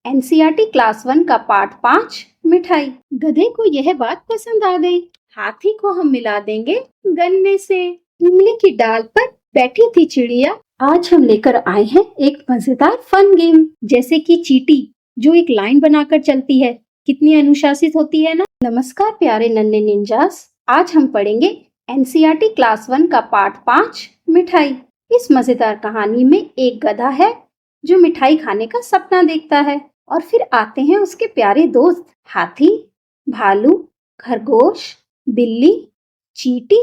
NCERT class 1 का पाठ 5 मिठाई। गधे को यह बात पसंद आ गई। हाथी को हम मिला देंगे गन्ने से। इमली की डाल पर बैठी थी चिड़िया। आज हम लेकर आए हैं एक मजेदार फन गेम, जैसे कि चींटी जो एक लाइन बनाकर चलती है। कितनी अनुशासित होती है ना। नमस्कार प्यारे नन्हे निंजास, आज हम पढ़ेंगे एनसीईआरटी क्लास 1 का पाठ 5 मिठाई। इस मजेदार कहानी में एक गधा है जो मिठाई खाने का सपना देखता है, और फिर आते हैं उसके प्यारे दोस्त हाथी, भालू, खरगोश, बिल्ली, चींटी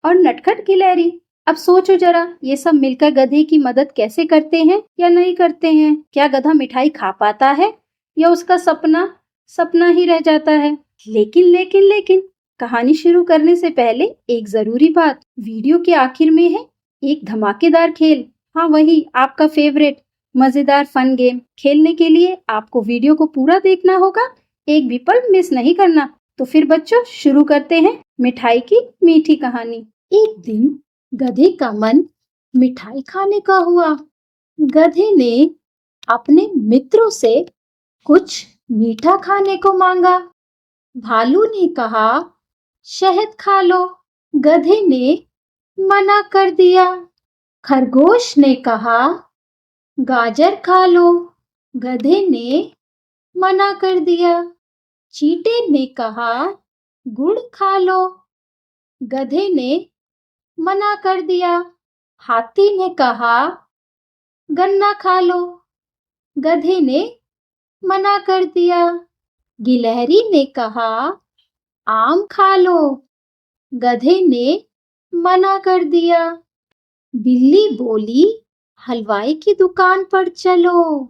और नटखट गिलहरी। अब सोचो जरा, ये सब मिलकर गधे की मदद कैसे करते हैं या नहीं करते हैं? क्या गधा मिठाई खा पाता है या उसका सपना सपना ही रह जाता है? लेकिन कहानी शुरू करने से पहले एक जरूरी बात। वीडियो के आखिर में है एक धमाकेदार खेल। हाँ, वही आपका फेवरेट मजेदार फन गेम। खेलने के लिए आपको वीडियो को पूरा देखना होगा, एक भी पल मिस नहीं करना। तो फिर बच्चों, शुरू करते हैं मिठाई की मीठी कहानी। एक दिन गधे का मन मिठाई खाने का हुआ। गधे ने अपने मित्रों से कुछ मीठा खाने को मांगा। भालू ने कहा, शहद खा लो। गधे ने मना कर दिया। खरगोश ने कहा, गाजर खा लो। गधे ने मना कर दिया। चींटे ने कहा, गुड़ खा लो। गधे ने मना कर दिया। हाथी ने कहा, गन्ना खा लो। गधे ने मना कर दिया। गिलहरी ने कहा, आम खा लो। गधे ने मना कर दिया। बिल्ली बोली, हलवाई की दुकान पर चलो।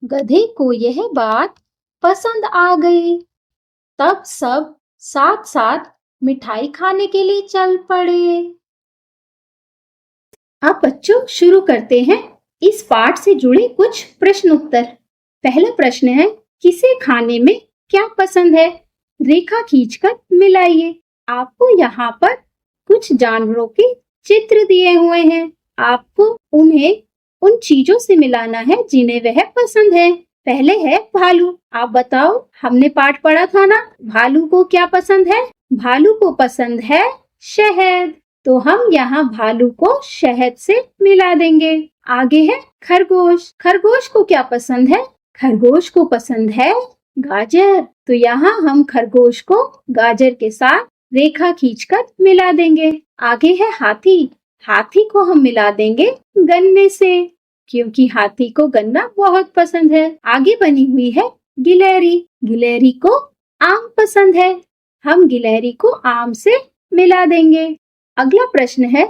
गधे को यह बात पसंद आ गई। तब सब साथ साथ मिठाई खाने के लिए चल पड़े। अब बच्चों, शुरू करते हैं इस पाठ से जुड़े कुछ प्रश्न उत्तर। पहला प्रश्न है, किसे खाने में क्या पसंद है? रेखा खींचकर मिलाइए। आपको यहाँ पर कुछ जानवरों के चित्र दिए हुए हैं। आपको उन्हें उन चीजों से मिलाना है जिन्हें वह पसंद है। पहले है भालू। आप बताओ, हमने पाठ पढ़ा था ना, भालू को क्या पसंद है? भालू को पसंद है शहद, तो हम यहाँ भालू को शहद से मिला देंगे। आगे है खरगोश। खरगोश को क्या पसंद है? खरगोश को पसंद है गाजर, तो यहाँ हम खरगोश को गाजर के साथ रेखा खींचकर मिला देंगे। आगे है हाथी। हाथी को हम मिला देंगे गन्ने से, क्योंकि हाथी को गन्ना बहुत पसंद है। आगे बनी हुई है गिलहरी। गिलहरी को आम पसंद है, हम गिलहरी को आम से मिला देंगे। अगला प्रश्न है,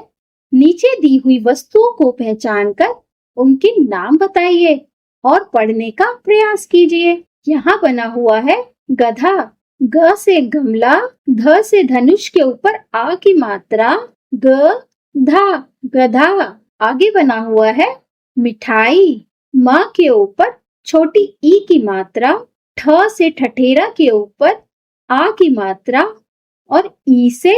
नीचे दी हुई वस्तुओं को पहचानकर उनके नाम बताइए और पढ़ने का प्रयास कीजिए। यहाँ बना हुआ है गधा। ग से गमला, ध से धनुष के ऊपर आ की मात्रा, ग धा, गधा। आगे बना हुआ है मिठाई। म के ऊपर छोटी ई की मात्रा, ठ से ठठेरा के ऊपर आ की मात्रा और ई से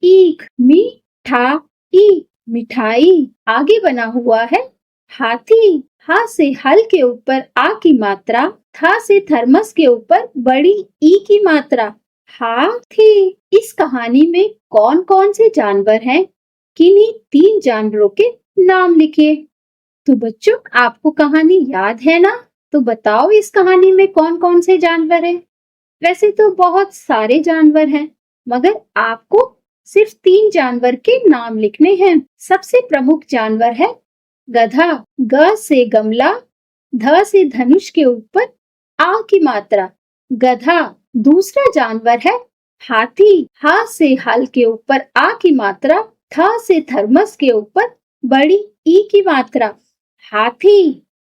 ईख, मीठा ई, मिठाई। आगे बना हुआ है हाथी। हा से हल के ऊपर आ की मात्रा, था से थर्मस के ऊपर बड़ी ई की मात्रा, हाथी। इस कहानी में कौन कौन से जानवर हैं? किन्हीं 3 जानवरों के नाम लिखिए। तो बच्चों, आपको कहानी याद है ना? तो बताओ, इस कहानी में कौन कौन से जानवर हैं? वैसे तो बहुत सारे जानवर हैं, मगर आपको सिर्फ 3 जानवर के नाम लिखने हैं। सबसे प्रमुख जानवर है गधा। ग से गमला, ध से धनुष के ऊपर आ की मात्रा, गधा। दूसरा जानवर है हाथी। हा से हल के ऊपर आ की मात्रा, था से थर्मस के ऊपर बड़ी ई की मात्रा, हाथी।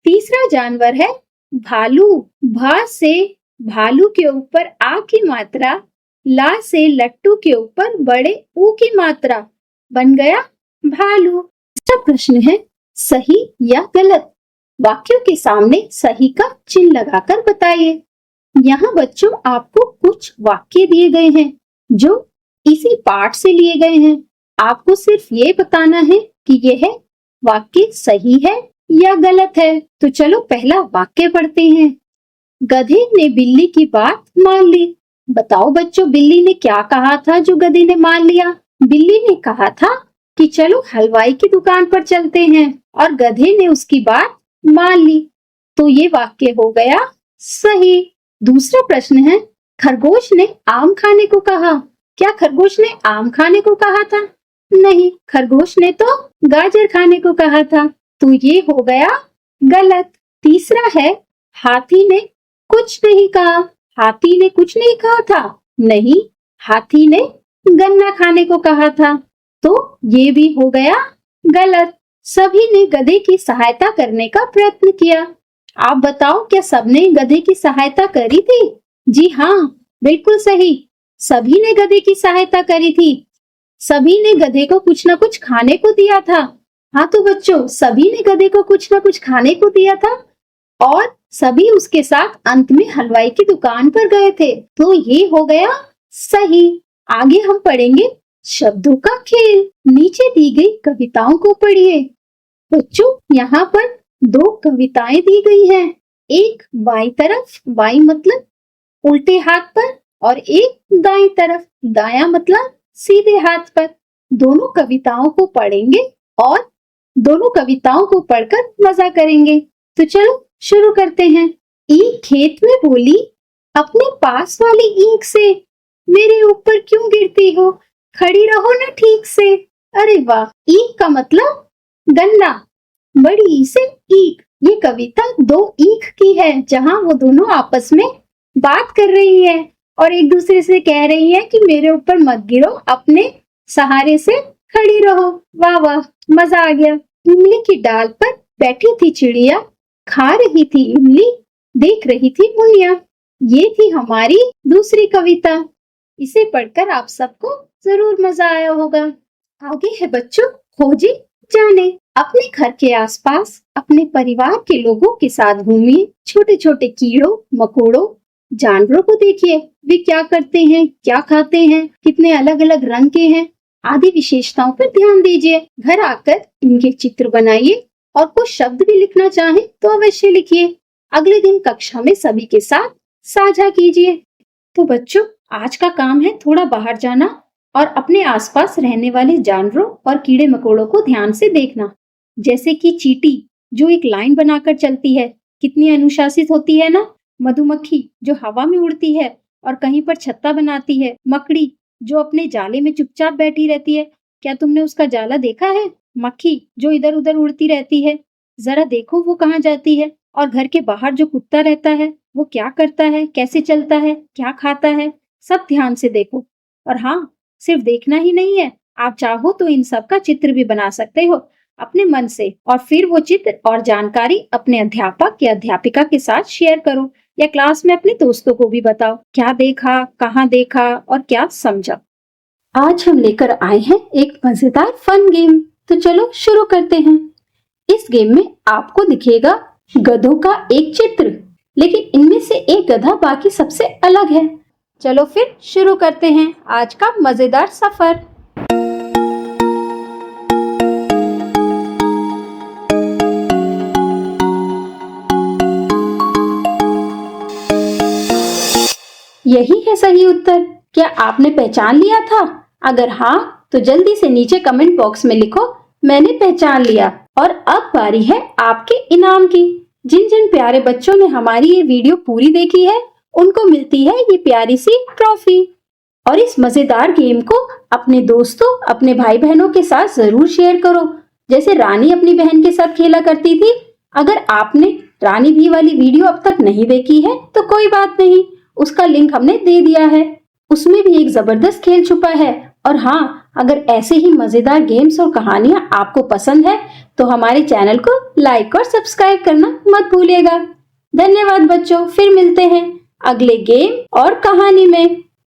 तीसरा जानवर है भालू। भा से भालू के ऊपर आ की मात्रा, ला से लट्टू के ऊपर बड़े ऊ की मात्रा, बन गया भालू। तीसरा प्रश्न है, सही या गलत? वाक्यों के सामने सही का चिन्ह लगाकर बताइए। यहाँ बच्चों, आपको कुछ वाक्य दिए गए हैं जो इसी पाठ से लिए गए हैं। आपको सिर्फ ये बताना है कि यह वाक्य सही है या गलत है? तो चलो पहला वाक्य पढ़ते हैं। गधे ने बिल्ली की बात मान ली। बताओ बच्चों, बिल्ली ने क्या कहा था जो गधे ने मान लिया? बिल्ली ने कहा था कि चलो हलवाई की दुकान पर चलते हैं, और गधे ने उसकी बात मान ली। तो ये वाक्य हो गया सही। दूसरा प्रश्न है, खरगोश ने आम खाने को कहा। क्या खरगोश ने आम खाने को कहा था? नहीं, खरगोश ने तो गाजर खाने को कहा था। तो ये हो गया गलत। तीसरा है, हाथी ने कुछ नहीं कहा। हाथी ने कुछ नहीं कहा था? नहीं, हाथी ने गन्ना खाने को कहा था। तो ये भी हो गया गलत। सभी ने गधे की सहायता करने का प्रयत्न किया। आप बताओ, क्या सबने गधे की सहायता करी थी? जी हाँ, बिल्कुल सही। सभी ने गधे की सहायता करी थी। सभी ने गधे को कुछ न कुछ खाने को दिया था। हाँ तो बच्चों, सभी ने गधे को कुछ न कुछ खाने को दिया था, और सभी उसके साथ अंत में हलवाई की दुकान पर गए थे। तो ये हो गया सही। आगे हम पढ़ेंगे शब्दों का खेल। नीचे दी गई कविताओं को पढ़िए। बच्चों, यहाँ पर दो कविताएं दी गई हैं। एक बाईं तरफ, बाईं मतलब उल्टे हाथ पर, और एक दाईं तरफ, दायां मतलब सीधे हाथ पर। दोनों कविताओं को पढ़ेंगे और दोनों कविताओं को पढ़कर मजा करेंगे। तो चलो शुरू करते हैं। ईख खेत में बोली, अपने पास वाली ईख से मेरे ऊपर क्यों गिरती हो, खड़ी रहो ना ठीक से। अरे वाह, ईख का मतलब गन्ना, बड़ी ई से ईख। ये कविता दो ईख की है, जहाँ वो दोनों आपस में बात कर रही है और एक दूसरे से कह रही है कि मेरे ऊपर मत गिरो, अपने सहारे से खड़ी रहो। वाह वाह, मजा आ गया। इमली की डाल पर बैठी थी चिड़िया, खा रही थी इमली, देख रही थी मुनिया। ये थी हमारी दूसरी कविता। इसे पढ़कर आप सबको जरूर मजा आया होगा। आगे है बच्चों, खोजे जाने। अपने घर के आसपास अपने परिवार के लोगों के साथ घूमिए। छोटे छोटे कीड़ों मकोड़ों जानवरों को देखिए, वे क्या करते हैं, क्या खाते हैं, कितने अलग अलग रंग के हैं, आदि विशेषताओं पर ध्यान दीजिए। घर आकर इनके चित्र बनाइए और कुछ शब्द भी लिखना चाहें तो अवश्य लिखिए। अगले दिन कक्षा में सभी के साथ साझा कीजिए। तो बच्चों, आज का काम है थोड़ा बाहर जाना और अपने आसपास रहने वाले जानवरों और कीड़े मकोड़ों को ध्यान से देखना। जैसे कि चींटी जो एक लाइन बनाकर चलती है, कितनी अनुशासित होती है ना। मधुमक्खी जो हवा में उड़ती है और कहीं पर छत्ता बनाती है। मकड़ी जो अपने जाले में चुपचाप बैठी रहती है, क्या तुमने उसका जाला देखा है? मक्खी जो इधर उधर उड़ती रहती है, जरा देखो वो कहाँ जाती है। और घर के बाहर जो कुत्ता रहता है, वो क्या करता है, कैसे चलता है, क्या खाता है, सब ध्यान से देखो। और हाँ, सिर्फ देखना ही नहीं है, आप चाहो तो इन सब का चित्र भी बना सकते हो अपने मन से, और फिर वो चित्र और जानकारी अपने अध्यापक या अध्यापिका के साथ शेयर करो, या क्लास में अपने दोस्तों को भी बताओ क्या देखा, कहाँ देखा और क्या समझा। आज हम लेकर आए हैं एक मजेदार फन गेम। तो चलो शुरू करते हैं। इस गेम में आपको दिखेगा गधों का एक चित्र, लेकिन इनमें से एक गधा बाकी सबसे अलग है। चलो फिर शुरू करते हैं आज का मजेदार सफर। यही है सही उत्तर। क्या आपने पहचान लिया था? अगर हाँ, तो जल्दी से नीचे कमेंट बॉक्स में लिखो, मैंने पहचान लिया। और अब बारी है आपके इनाम की। जिन जिन प्यारे बच्चों ने हमारी ये वीडियो पूरी देखी है, उनको मिलती है ये प्यारी सी ट्रॉफी। और इस मजेदार गेम को अपने दोस्तों, अपने भाई बहनों के साथ जरूर शेयर करो, जैसे रानी अपनी बहन के साथ खेला करती थी। अगर आपने रानी भी वाली वीडियो अब तक नहीं देखी है तो कोई बात नहीं, उसका लिंक हमने दे दिया है। उसमें भी एक जबरदस्त खेल छुपा है। और हाँ, अगर ऐसे ही मजेदार गेम्स और कहानियां आपको पसंद है तो हमारे चैनल को लाइक और सब्सक्राइब करना मत भूलिएगा। धन्यवाद बच्चों, फिर मिलते हैं अगले गेम और कहानी में।